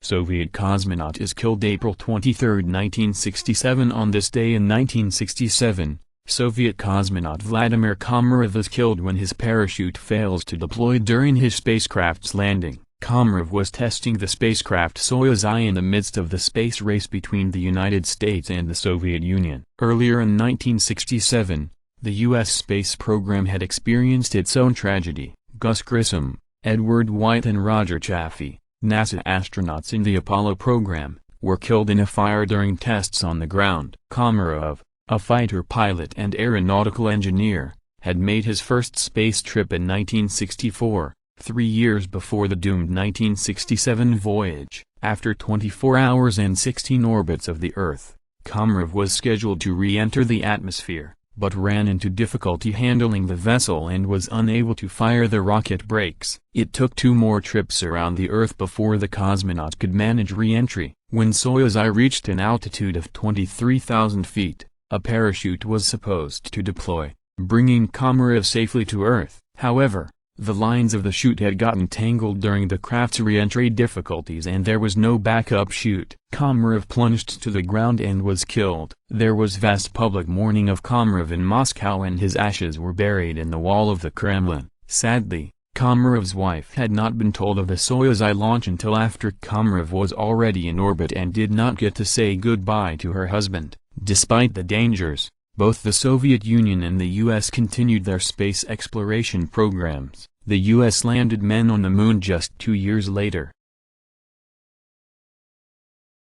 Soviet cosmonaut is killed April 23, 1967. On this day in 1967, Soviet cosmonaut Vladimir Komarov is killed when his parachute fails to deploy during his spacecraft's landing. Komarov was testing the spacecraft Soyuz I in the midst of the space race between the United States and the Soviet Union. Earlier in 1967, the U.S. space program had experienced its own tragedy. Gus Grissom, Edward White and Roger Chaffee, NASA astronauts in the Apollo program, were killed in a fire during tests on the ground. Komarov, a fighter pilot and aeronautical engineer, had made his first space trip in 1964. 3 years before the doomed 1967 voyage. After 24 hours and 16 orbits of the Earth, Komarov was scheduled to re-enter the atmosphere, but ran into difficulty handling the vessel and was unable to fire the rocket brakes. It took 2 more trips around the Earth before the cosmonaut could manage re-entry. When Soyuz I reached an altitude of 23,000 feet, a parachute was supposed to deploy, bringing Komarov safely to Earth. However, the lines of the chute had gotten tangled during the craft's re-entry difficulties and there was no backup chute. Komarov plunged to the ground and was killed. There was vast public mourning of Komarov in Moscow and his ashes were buried in the wall of the Kremlin. Sadly, Komarov's wife had not been told of the Soyuz I launch until after Komarov was already in orbit and did not get to say goodbye to her husband. Despite the dangers, both the Soviet Union and the U.S. continued their space exploration programs. The U.S. landed men on the moon just 2 years later.